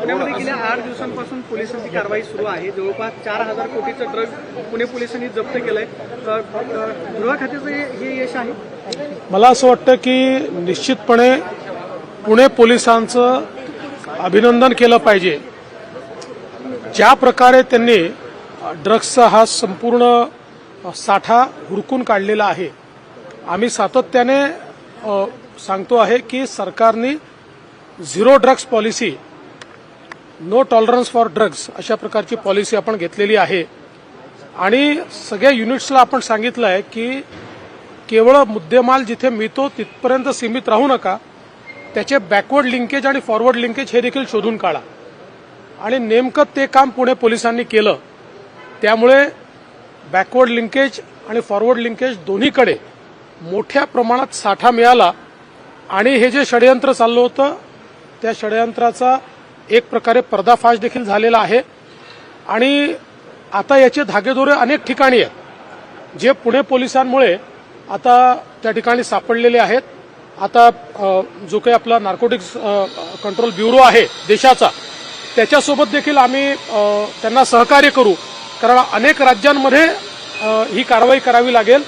पुण्यामध्ये गेल्या 8 दिवसांपासून पोलिसांची कारवाई सुरू आहे. जवळपास 4,000 कोटीचं ड्रग पुणे पोलिसांनी जप्त केलंय. गृह खात्याचं हे यश आहे. मला असं वाटतं की निश्चितपणे पुणे पोलिसांचं अभिनंदन केलं पाहिजे. ज्या प्रकारे त्यांनी ड्रग्सचा हा संपूर्ण साठा हुडकून काढलेला आहे. आम्ही सातत्याने सांगतो आहे की सरकारने zero drugs policy, no tolerance for drugs अशा प्रकारची पॉलिसी आपण घेतलेली आहे. आणि सगळ्या युनिट्सला आपण सांगितलं आहे की केवळ मुद्देमाल जिथे मिळतो तिथपर्यंत सीमित राहू नका, त्याचे बॅकवर्ड लिंकेज आणि फॉरवर्ड लिंकेज हे देखील शोधून काढा. आणि नेमकं ते काम पुणे पोलिसांनी केलं. त्यामुळे बॅकवर्ड लिंकेज आणि फॉरवर्ड लिंकेज दोन्हीकडे मोठ्या प्रमाणात साठा मिळाला. आणि हे जे षडयंत्र चाललं होतं त्या षडयंत्राचा एक प्रकारे पर्दाफाश देखील झालेला आहे. आणि आता याचे धागेदोरे अनेक ठिकाणी आहेत जे पुणे पोलिसांमुळे आता त्या ठिकाणी सापडलेले आहेत. आता जो काही आपला नार्कोटिक्स कंट्रोल ब्युरो आहे देशाचा, त्याच्यासोबत देखील आम्ही त्यांना सहकार्य करू, कारण अनेक राज्यांमध्ये ही कारवाई करावी लागेल.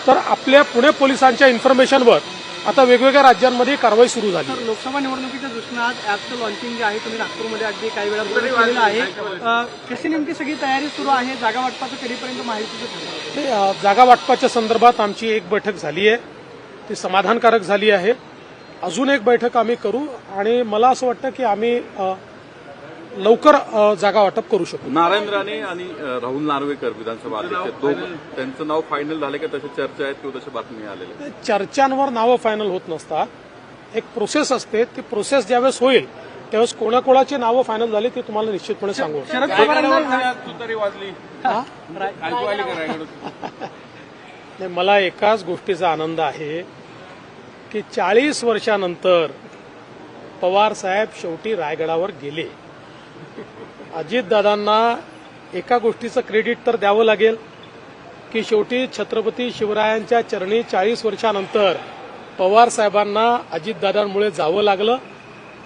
तर आपल्या पुणे पोलिसांच्या इन्फॉर्मेशनवर आता वेगवेगळ्या राज्यांमध्ये कारवाई सुरू झाली. तर लोकसभा निवडणुकीच्या दृष्टीनं आज ॲपचं लॉन्चिंग जे आहे तुम्ही नागपूरमध्ये अगदी काही वेळा केलेलं आहे. कशी नेमकी सगळी तयारी सुरू आहे? जागा वाटपाचं कधीपर्यंत माहिती? जागा वाटपाच्या संदर्भात आमची एक बैठक झाली आहे, ती समाधानकारक झाली आहे. अजून एक बैठक आम्ही करू आणि मला असं वाटतं की आम्ही लवकर जागा वाटप करू शकू. नारायण राणे आणि राहुल नार्वेकर विधानसभा अध्यक्ष, त्यांचं नाव फायनल झाले का? तशा चर्चा आहेत किंवा तशा बातमी आलेल्या? चर्चांवर नावं फायनल होत नसतात. एक प्रोसेस असते. ती प्रोसेस ज्यावेळेस होईल त्यावेळेस कोणाकोणाची नावं फायनल झाली ते तुम्हाला निश्चितपणे सांगू. शरद पवारांना तुतारी वाजली. मला एकाच गोष्टीचा आनंद आहे की 40 वर्षानंतर पवार साहेब शेवटी रायगडावर गेले. अजितदादांना एका गोष्टीचं क्रेडिट तर द्यावं लागेल की शेवटी छत्रपती शिवरायांच्या चरणी 40 वर्षानंतर पवार साहेबांना अजितदादांमुळे जावं लागलं.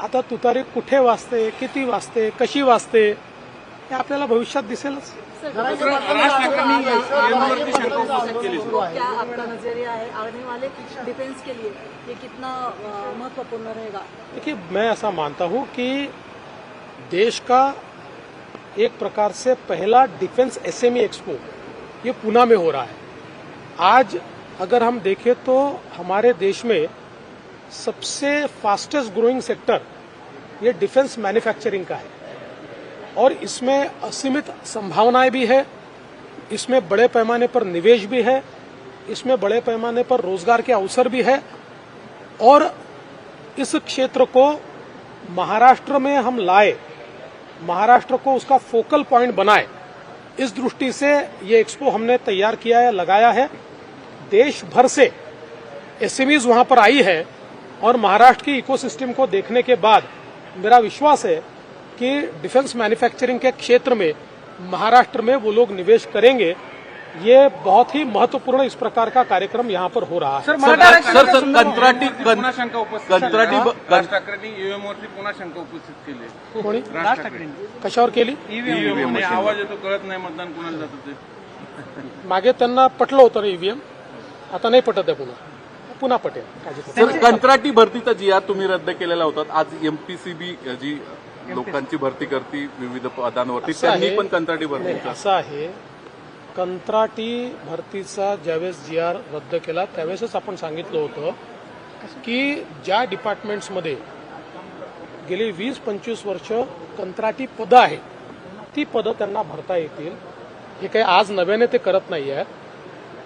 आता तुतारी कुठे वाजते, किती वाजते, कशी वाजते हे आपल्याला भविष्यात दिसेलच. क्या आपका नजरिया है आने वाले डिफेंस के लिए ये कितना महत्वपूर्ण रहेगा? देखिए, मैं ऐसा मानता हूं कि देश का एक प्रकार से पहला डिफेंस एसएमई एक्सपो ये पूना में हो रहा है. आज अगर हम देखें तो हमारे देश में सबसे फास्टेस्ट ग्रोइंग सेक्टर ये डिफेंस मैन्युफैक्चरिंग का है और इसमें असीमित संभावनाएं भी है. इसमें बड़े पैमाने पर निवेश भी है, इसमें बड़े पैमाने पर रोजगार के अवसर भी है. और इस क्षेत्र को महाराष्ट्र में हम लाए, महाराष्ट्र को उसका फोकल पॉइंट बनाए, इस दृष्टि से ये एक्सपो हमने तैयार किया है, लगाया है. देश भर से एसएमईज वहां पर आई है और महाराष्ट्र की इकोसिस्टम को देखने के बाद मेरा विश्वास है कि डिफेंस मैन्युफैक्चरिंग के क्षेत्र में महाराष्ट्र में वो लोग निवेश करेंगे. ये बहुत ही महत्वपूर्ण इस प्रकार का कार्यक्रम यहाँ पर हो रहा है. कंत्राटी राज ठाकरेंनी ईव्हीएमवरती पुन्हा शंका उपस्थित केली. कोणी राज ठाकरेंनी कशावर केली? ईव्हीएम आवाज येतो, कळत नाही मतदान कोणाला जातं ते. मागे त्यांना पटलं होतं ईव्हीएम, आता नाही पटत आहे. पुन्हा पटेल. कंत्राटी भरतीचा जी तुम्ही रद्द केलेला होता. आज एमपीसीबी जी लोकांची भरती करते विविध पदांवरती, त्यांनी पण कंत्राटी भरती. असं आहे, कंत्राटी भरतीचा ज्यावेळेस GR रद्द केला त्यावेळेसच आपण सांगितलं होतं की ज्या डिपार्टमेंट्समध्ये गेली 20-25 वर्ष कंत्राटी पदं आहेत ती पदं त्यांना भरता येतील. हे काही आज नव्याने ते करत नाही आहेत.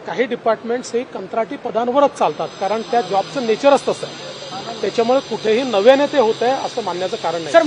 काही डिपार्टमेंट्स हे कंत्राटी पदांवरच चालतात कारण त्या जॉबचं नेचरच तसं आहे. त्याच्यामुळे कुठेही नव्याने ते होत आहे असं मानण्याचं कारण नाही.